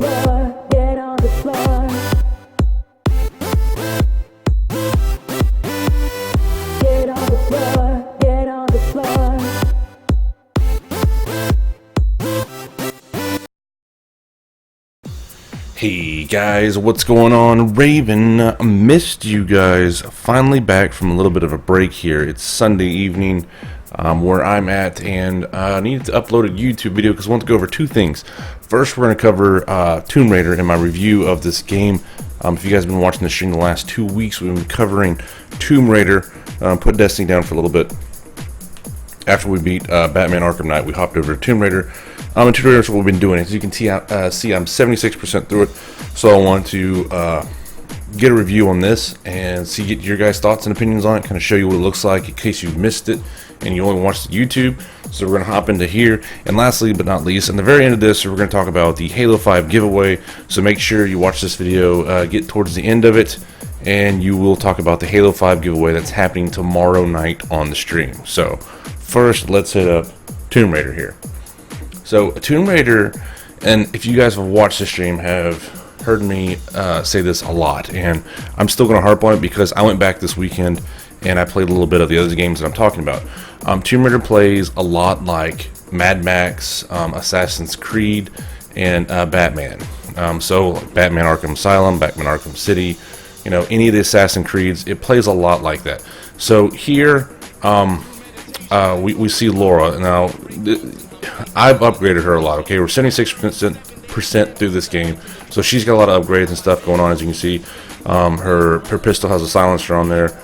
floor, get on the floor. Get on the floor, get on the floor. Hey guys, what's going on? Raven, missed you guys. Finally back from a little bit of a break here. It's Sunday evening where I'm at, and I needed to upload a YouTube video because I want to go over two things. First, we're going to cover Tomb Raider and my review of this game. If you guys have been watching the stream the last 2 weeks, we've been covering Tomb Raider. Put Destiny down for a little bit. After we beat Batman Arkham Knight, we hopped over to Tomb Raider. And Tomb Raider is what we've been doing. As you can see, I'm 76% through it. So I want to get a review on this and get your guys' thoughts and opinions on it. Kind of show you what it looks like in case you've missed it and you only watched the YouTube. So we're going to hop into here. And lastly, but not least, in the very end of this, we're going to talk about the Halo 5 giveaway. So make sure you watch this video, get towards the end of it, and you will talk about the Halo 5 giveaway that's happening tomorrow night on the stream. So first, let's hit up Tomb Raider here. So Tomb Raider, and if you guys have watched the stream, have heard me say this a lot, and I'm still going to harp on it because I went back this weekend and I played a little bit of the other games that I'm talking about. Tomb Raider plays a lot like Mad Max, Assassin's Creed, and Batman. So Batman Arkham Asylum, Batman Arkham City, you know, any of the Assassin's Creeds, it plays a lot like that. So here we see Laura. Now, I've upgraded her a lot, okay? We're 76% through this game, so she's got a lot of upgrades and stuff going on. As you can see, her pistol has a silencer on there.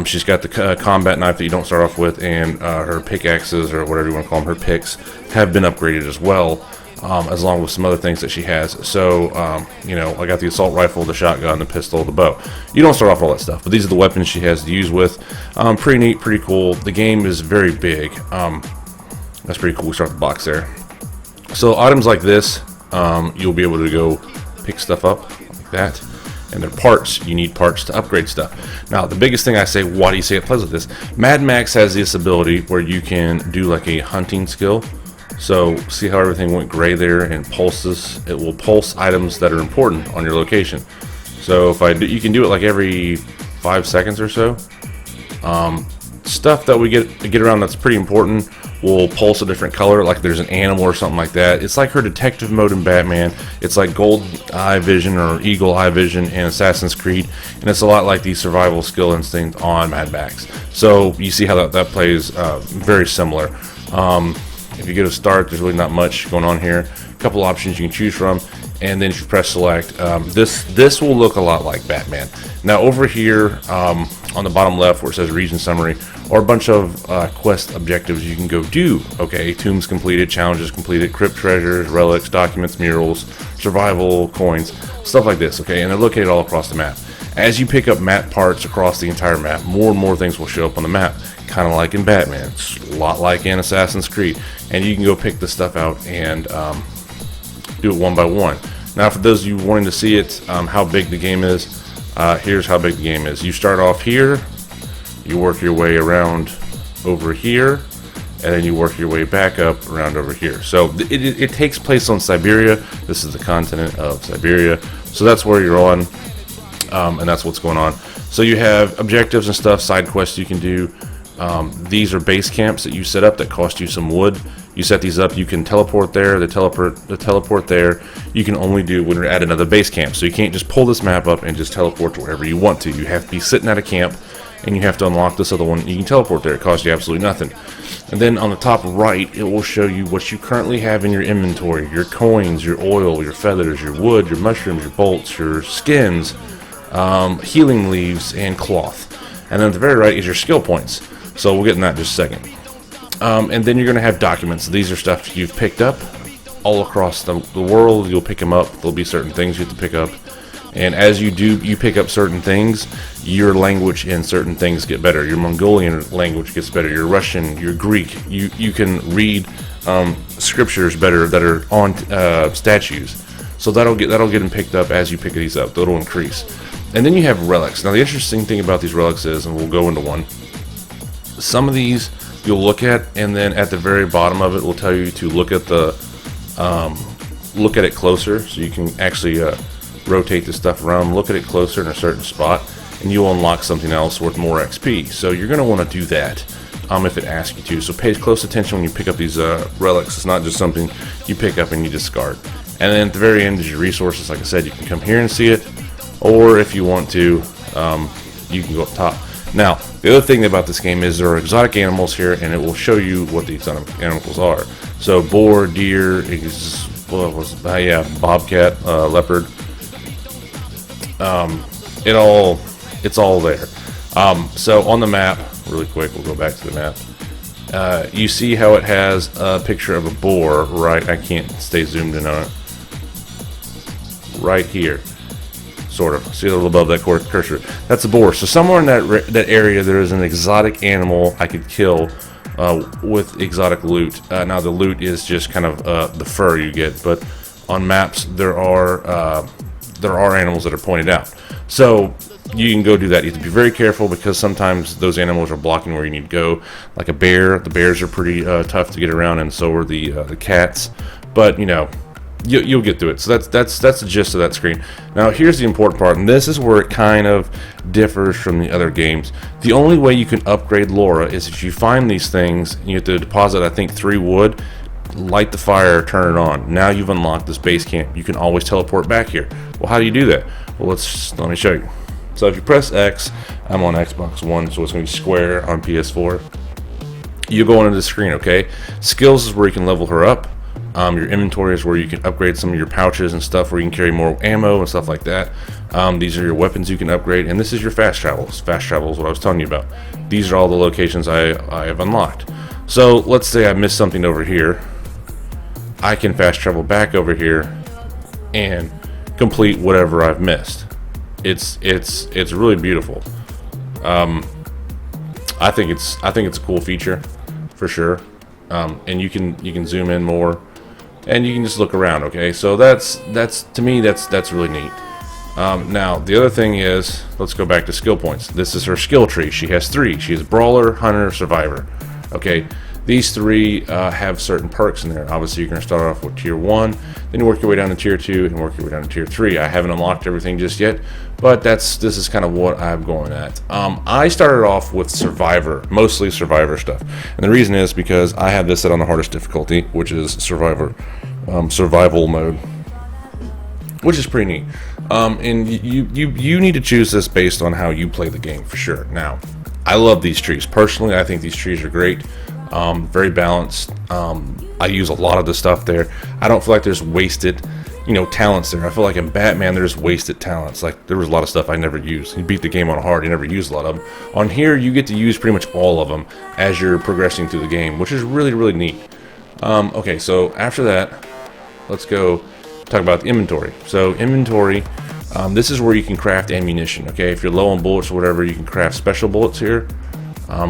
She's got the combat knife that you don't start off with, and her pickaxes, or whatever you want to call them, her picks, have been upgraded as well, as long with some other things that she has. So, you know, I got the assault rifle, the shotgun, the pistol, the bow. You don't start off with all that stuff, but these are the weapons she has to use with. Pretty neat, pretty cool. The game is very big. That's pretty cool. We start the box there. So items like this, you'll be able to go pick stuff up like that. And they're parts. You need parts to upgrade stuff. Now, the biggest thing I say, why do you say it plays with this? Mad Max has this ability where you can do like a hunting skill. So see how everything went gray there and pulses? It will pulse items that are important on your location. So if I do, you can do it like every 5 seconds or so. Stuff that we get around that's pretty important will pulse a different color, like there's an animal or something like that. It's like her detective mode in Batman. It's like Gold Eye Vision or Eagle Eye Vision in Assassin's Creed, and it's a lot like the survival skill instinct on Mad Max. So you see how that plays very similar. If you get a start, there's really not much going on here. A couple options you can choose from, and then if you press select, this will look a lot like Batman. Now over here on the bottom left where it says region summary, or a bunch of quest objectives you can go do. Okay, tombs completed, challenges completed, crypt treasures, relics, documents, murals, survival coins, stuff like this. Okay, and they're located all across the map. As you pick up map parts across the entire map, more and more things will show up on the map, kind of like in Batman. It's a lot like in Assassin's Creed, and you can go pick this stuff out and do it one by one. Now, for those of you wanting to see it, how big the game is, here's how big the game is. You start off here, you work your way around over here, and then you work your way back up around over here. So it takes place on Siberia. This is the continent of Siberia. So that's where you're on, and that's what's going on. So you have objectives and stuff, side quests you can do. These are base camps that you set up that cost you some wood. You set these up, you can teleport there, the teleport there. You can only do when you're at another base camp. So you can't just pull this map up and just teleport to wherever you want to. You have to be sitting at a camp, and you have to unlock this other one. You can teleport there. It costs you absolutely nothing. And then on the top right, it will show you what you currently have in your inventory. Your coins, your oil, your feathers, your wood, your mushrooms, your bolts, your skins, healing leaves, and cloth. And then at the very right is your skill points. So we'll get in that in just a second. And then you're going to have documents. These are stuff you've picked up all across the world. You'll pick them up. There'll be certain things you have to pick up. And as you pick up certain things, your language in certain things get better. Your Mongolian language gets better. Your Russian, your Greek. You can read scriptures better that are on statues. So that'll get them picked up as you pick these up. That'll increase. And then you have relics. Now the interesting thing about these relics is, and we'll go into one, some of these you'll look at, and then at the very bottom of it will tell you to look at the look at it closer, so you can actually rotate this stuff around, look at it closer in a certain spot, and you'll unlock something else worth more XP. So you're going to want to do that if it asks you to. So pay close attention when you pick up these relics. It's not just something you pick up and you discard. And then at the very end is your resources. Like I said, you can come here and see it, or if you want to, you can go up top. Now, the other thing about this game is there are exotic animals here, and it will show you what the exotic animals are. So boar, deer, bobcat, leopard. It's all there. So on the map, really quick, we'll go back to the map. You see how it has a picture of a boar, right? I can't stay zoomed in on it. Right here, sort of. See a little above that cursor? That's a boar. So somewhere in that area, there is an exotic animal I could kill with exotic loot. Now the loot is just kind of the fur you get, but on maps there are animals that are pointed out. So you can go do that. You have to be very careful because sometimes those animals are blocking where you need to go. Like a bear, the bears are pretty tough to get around, and so are the cats. But you know, you'll get through it. So that's the gist of that screen. Now here's the important part, and this is where it kind of differs from the other games. The only way you can upgrade Laura is if you find these things. You have to deposit, I think, 3 wood, light the fire, turn it on. Now you've unlocked this base camp. You can always teleport back here. Well, how do you do that? Well, let me show you. So if you press X, I'm on Xbox One, so it's going to be square on PS4. You go into the screen, okay? Skills is where you can level her up. Your inventory is where you can upgrade some of your pouches and stuff, where you can carry more ammo and stuff like that. These are your weapons you can upgrade, and this is your fast travels. Fast travel is what I was telling you about. These are all the locations I have unlocked. So let's say I missed something over here. I can fast travel back over here and complete whatever I've missed. It's really beautiful. I think it's a cool feature for sure. And you can zoom in more, and you can just look around. Okay, so that's to me that's really neat. Now the other thing is, let's go back to skill points. This is her skill tree. She has 3. She has brawler, hunter, survivor. Okay, these 3 have certain perks in there. Obviously, you're going to start off with tier 1, then you work your way down to tier 2, and work your way down to tier 3. I haven't unlocked everything just yet, but this is kind of what I'm going at. I started off with survivor, mostly survivor stuff, and the reason is because I have this set on the hardest difficulty, which is survivor, survival mode, which is pretty neat. And you need to choose this based on how you play the game for sure. Now, I love these trees. Personally, I think these trees are great. Very balanced. I use a lot of the stuff there. I don't feel like there's wasted, talents there. I feel like in Batman there's wasted talents. Like there was a lot of stuff I never used. You beat the game on hard, you never used a lot of them. On here, you get to use pretty much all of them as you're progressing through the game, which is really, really neat. Okay, so after that, let's go talk about the inventory. So inventory, this is where you can craft ammunition. Okay, if you're low on bullets or whatever, you can craft special bullets here.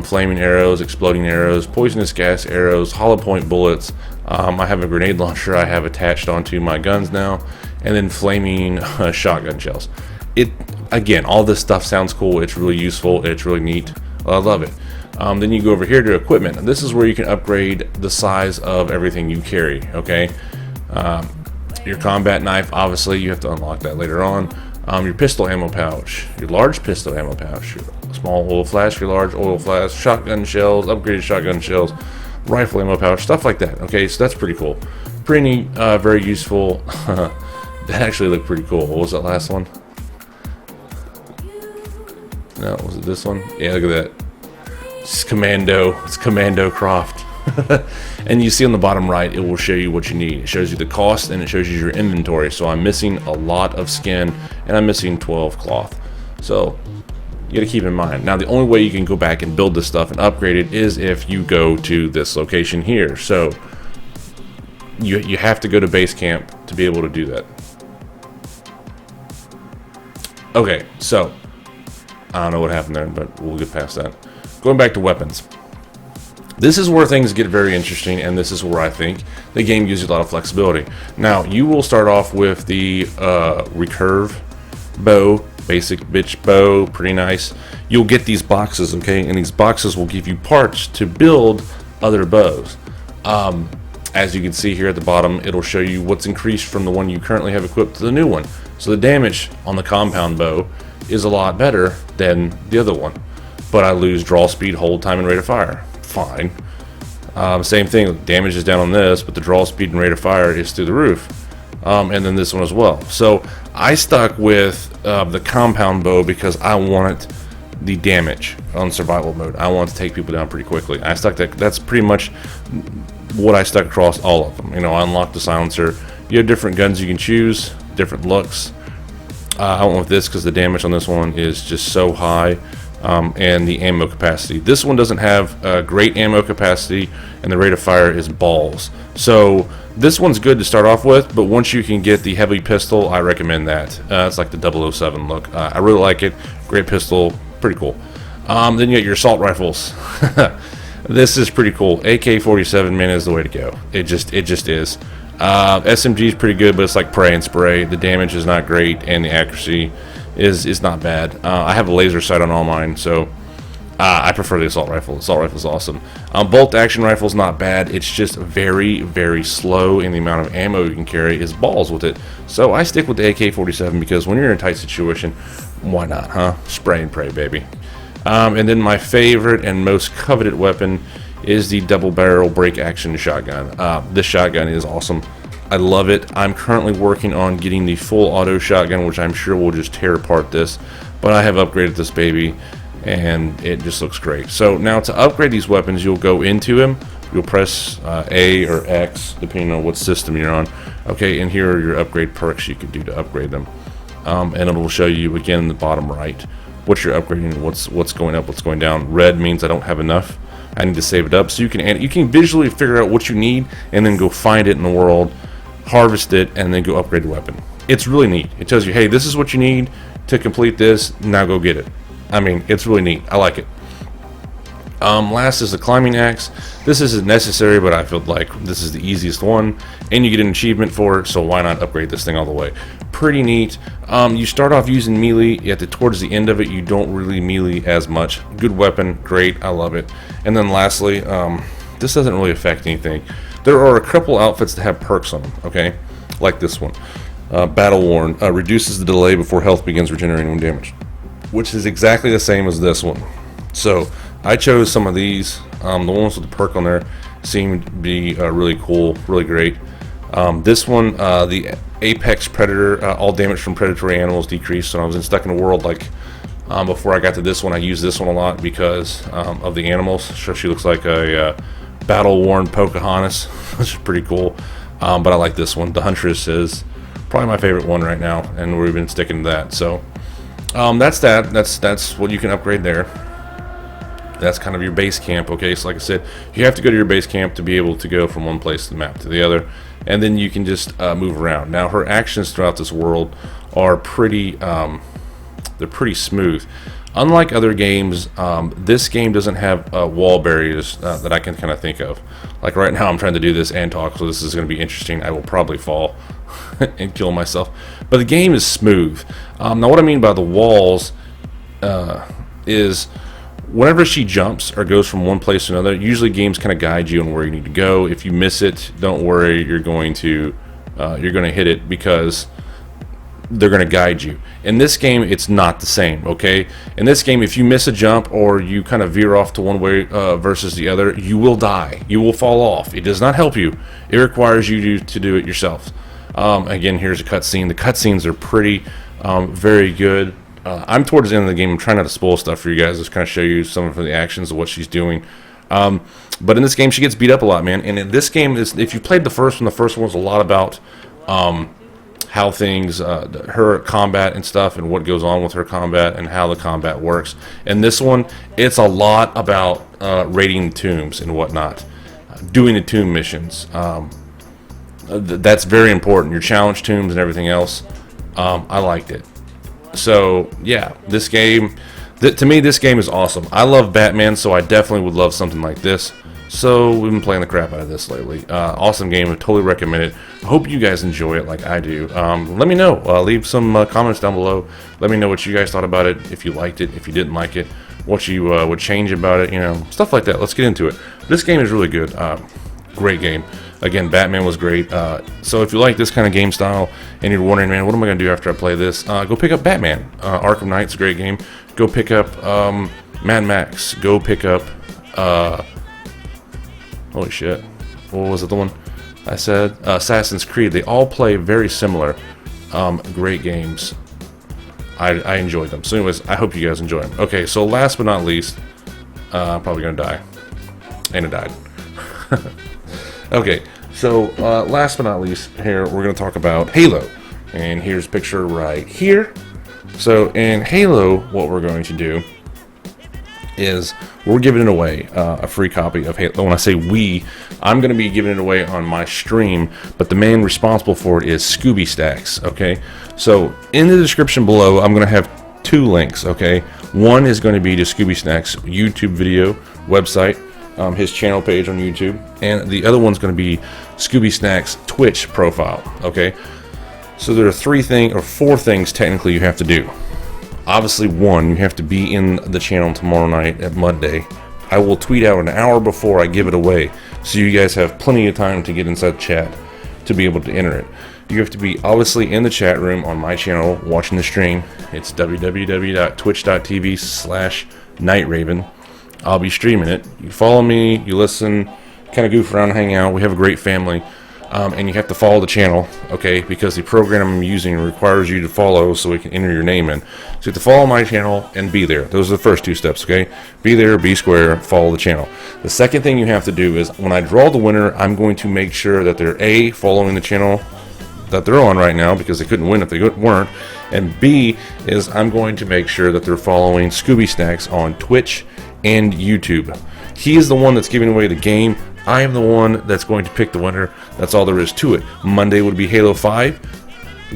Flaming arrows, exploding arrows, poisonous gas arrows, hollow point bullets. I have a grenade launcher I have attached onto my guns now, and then flaming shotgun shells. Again, all this stuff sounds cool. It's really useful. It's really neat. I love it. Then you go over here to equipment, and this is where you can upgrade the size of everything you carry. Okay, your combat knife, obviously you have to unlock that later on. Your pistol ammo pouch, your large pistol ammo pouch, your small oil flask, your large oil flask, shotgun shells, upgraded shotgun shells, rifle ammo pouch, stuff like that. Okay, so that's pretty cool. Pretty neat, very useful. That actually looked pretty cool. What was that last one? No, was it this one? Yeah, look at that. It's Commando Croft. And you see on the bottom right, it will show you what you need. It shows you the cost and it shows you your inventory. So I'm missing a lot of skin and I'm missing 12 cloth. So you gotta keep in mind. Now the only way you can go back and build this stuff and upgrade it is if you go to this location here. So you have to go to base camp to be able to do that. Okay, so I don't know what happened there, but we'll get past that. Going back to weapons. This is where things get very interesting, and this is where I think the game gives you a lot of flexibility. Now, you will start off with the recurve bow, basic bitch bow, pretty nice. You'll get these boxes, okay, and these boxes will give you parts to build other bows. As you can see here at the bottom, it'll show you what's increased from the one you currently have equipped to the new one. So the damage on the compound bow is a lot better than the other one. But I lose draw speed, hold time, and rate of fire. Fine. Same thing, damage is down on this, but the draw speed and rate of fire is through the roof. And then this one as well. So I stuck with the compound bow because I wanted the damage on survival mode. I want to take people down pretty quickly. I stuck that's pretty much what I stuck across all of them. You know, I unlocked the silencer. You have different guns you can choose, different looks. I went with this because the damage on this one is just so high, and the ammo capacity. This one doesn't have great ammo capacity, and the rate of fire is balls. So this one's good to start off with, but once you can get the heavy pistol, I recommend that. It's like the 007 look. I really like it. Great pistol, pretty cool. Then you got your assault rifles. This is pretty cool. AK-47, man, is the way to go. It just is. SMG is pretty good, but it's like pray and spray. The damage is not great, and the accuracy is not bad. I have a laser sight on all mine, so I prefer the assault rifle. Assault rifle is awesome. Bolt action rifle is not bad. It's just very, very slow, and the amount of ammo you can carry is balls with it. So I stick with the AK-47 because when you're in a tight situation, why not, huh? Spray and pray, baby. And then my favorite and most coveted weapon is the double barrel break action shotgun. This shotgun is awesome. I love it. I'm currently working on getting the full auto shotgun, which I'm sure will just tear apart this, but I have upgraded this baby and it just looks great. So now to upgrade these weapons, you'll go into them, you'll press A or X depending on what system you're on. Okay, and here are your upgrade perks you can do to upgrade them, and it will show you again in the bottom right what you're upgrading, what's going up, what's going down. Red means I don't have enough, I need to save it up. So you can visually figure out what you need and then go find it in the world, harvest it, and then go upgrade the weapon. It's really neat. It tells you, hey, this is what you need to complete this, now go get it. I mean, it's really neat. I like it. Last is the climbing axe. This isn't necessary, but I feel like this is the easiest one, and you get an achievement for it, so why not upgrade this thing all the way? Pretty neat. You start off using melee, yet towards the end of it, you don't really melee as much. Good weapon, great, I love it. And then lastly, this doesn't really affect anything. There are a couple outfits that have perks on them, okay? Like this one. Battle Worn reduces the delay before health begins regenerating when damaged, which is exactly the same as this one. So I chose some of these. The ones with the perk on there seemed to be really cool, really great. This one, the Apex Predator, all damage from predatory animals decreased. So I was stuck in a world like before I got to this one. I used this one a lot because of the animals. So she looks like a battle-worn Pocahontas, which is pretty cool. But I like this one. The Huntress is probably my favorite one right now, and we've been sticking to that. So that's that. That's what you can upgrade there. That's kind of your base camp. Okay, so like I said, you have to go to your base camp to be able to go from one place of the map to the other, and then you can just move around. Now her actions throughout this world are pretty they're pretty smooth. Unlike other games, this game doesn't have wall barriers that I can kind of think of. Like right now I'm trying to do this and talk, so this is going to be interesting. I will probably fall and kill myself, but the game is smooth. Now what I mean by the walls is whenever she jumps or goes from one place to another, usually games kind of guide you on where you need to go. If you miss it, don't worry, you're going to hit it because they're going to guide you. In this game, it's not the same, okay? In this game, if you miss a jump or you kind of veer off to one way versus the other, you will die. You will fall off. It does not help you. It requires you to do it yourself. Again, here's a cutscene. The cutscenes are pretty, very good. I'm towards the end of the game. I'm trying not to spoil stuff for you guys. Just kind of show you some of the actions of what she's doing. But in this game, she gets beat up a lot, man. And in this game, if you played the first one was a lot about how things, her combat and stuff, and what goes on with her combat and how the combat works. And this one, it's a lot about raiding tombs and whatnot, doing the tomb missions. That's very important. Your challenge tombs and everything else. I liked it. So yeah, this game, to me, this game is awesome. I love Batman, so I definitely would love something like this. So we've been playing the crap out of this lately. Awesome game. I totally recommend it. I hope you guys enjoy it like I do. Let me know. Leave some comments down below. Let me know what you guys thought about it. If you liked it, if you didn't like it, what you would change about it. You know, stuff like that. Let's get into it. This game is really good. Great game. Again, Batman was great. So if you like this kind of game style and you're wondering, man, what am I going to do after I play this? Go pick up Batman. Arkham Knight's a great game. Go pick up Mad Max. Go pick up... holy shit. What was it, the one I said? Assassin's Creed. They all play very similar. Great games. I enjoyed them. So anyways, I hope you guys enjoy them. Okay, so last but not least, I'm probably going to die. And it died. Okay, so last but not least, here we're going to talk about Halo. And here's a picture right here. So in Halo, what we're going to do is we're giving away a free copy of Halo. When I say we, I'm going to be giving it away on my stream, but the man responsible for it is Scooby Stacks, okay? So in the description below, I'm going to have 2 links, okay? One is going to be to Scooby Stacks' YouTube video website, his channel page on YouTube, and the other one's going to be Scooby Stacks' Twitch profile, okay? So there are 4 things technically you have to do. Obviously, 1, you have to be in the channel tomorrow night at Monday. I will tweet out an hour before I give it away, so you guys have plenty of time to get inside the chat to be able to enter it. You have to be obviously in the chat room on my channel watching the stream. It's www.twitch.tv/NightRaven. I'll be streaming it. You follow me, you listen, kind of goof around, hang out. We have a great family. And you have to follow the channel, okay, because the program I'm using requires you to follow so we can enter your name in. So you have to follow my channel and be there. Those are the first 2 steps, okay? Be there, be square, follow the channel. The second thing you have to do is when I draw the winner, I'm going to make sure that they're A, following the channel that they're on right now, because they couldn't win if they weren't, and B is I'm going to make sure that they're following Scooby Stacks on Twitch and YouTube. He is the one that's giving away the game. I am the one that's going to pick the winner. That's all there is to it. Monday would be Halo 5.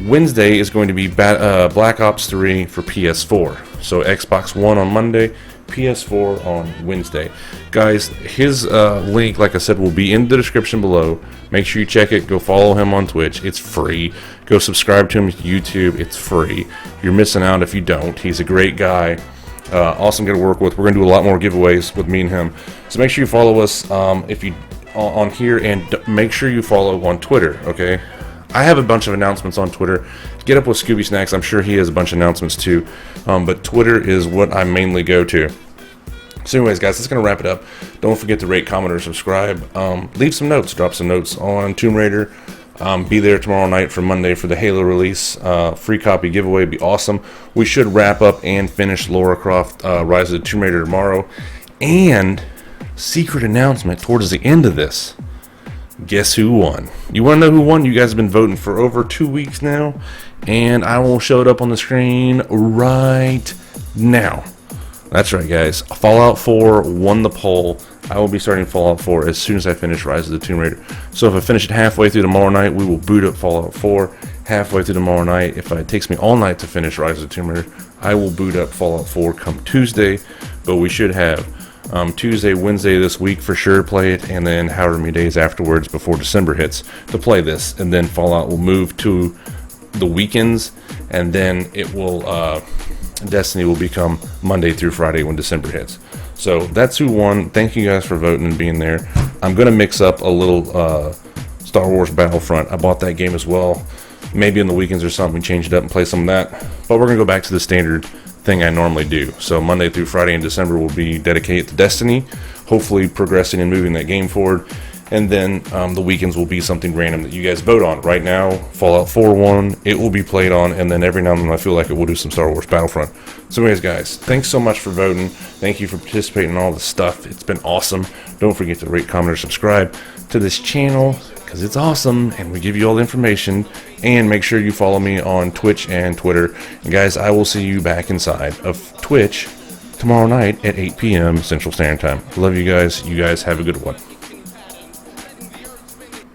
Wednesday is going to be Black Ops 3 for PS4. So Xbox One on Monday, PS4 on Wednesday. Guys, his link, like I said, will be in the description below. Make sure you check it. Go follow him on Twitch. It's free. Go subscribe to him on YouTube. It's free. You're missing out if you don't. He's a great guy. Awesome guy to work with. We're going to do a lot more giveaways with me and him. So make sure you follow us if you on here, and make sure you follow on Twitter, okay? I have a bunch of announcements on Twitter. Get up with Scooby Snacks. I'm sure he has a bunch of announcements too. But Twitter is what I mainly go to. So anyways, guys, that's going to wrap it up. Don't forget to rate, comment, or subscribe. Leave some notes. Drop some notes on Tomb Raider. Be there tomorrow night for Monday for the Halo release. Free copy giveaway would be awesome. We should wrap up and finish Lara Croft Rise of the Tomb Raider tomorrow. And secret announcement towards the end of this. Guess who won? You want to know who won? You guys have been voting for over 2 weeks now. And I will show it up on the screen right now. That's right, guys. Fallout 4 won the poll. I will be starting Fallout 4 as soon as I finish Rise of the Tomb Raider. So if I finish it halfway through tomorrow night, we will boot up Fallout 4. Halfway through tomorrow night, if it takes me all night to finish Rise of the Tomb Raider, I will boot up Fallout 4 come Tuesday. But we should have Tuesday, Wednesday this week for sure play it, and then however many days afterwards before December hits to play this. And then Fallout will move to the weekends, and then it will... Destiny will become Monday through Friday when December hits. So that's who won. Thank you guys for voting and being there. I'm going to mix up a little Star Wars Battlefront. I bought that game as well. Maybe on the weekends or something, change it up and play some of that. But we're going to go back to the standard thing I normally do. So Monday through Friday in December will be dedicated to Destiny, hopefully progressing and moving that game forward. And then the weekends will be something random that you guys vote on. Right now, Fallout 4 won. It will be played on. And then every now and then I feel like it will do some Star Wars Battlefront. So anyways, guys, thanks so much for voting. Thank you for participating in all this stuff. It's been awesome. Don't forget to rate, comment, or subscribe to this channel because it's awesome. And we give you all the information. And make sure you follow me on Twitch and Twitter. And guys, I will see you back inside of Twitch tomorrow night at 8 p.m. Central Standard Time. Love you guys. You guys have a good one.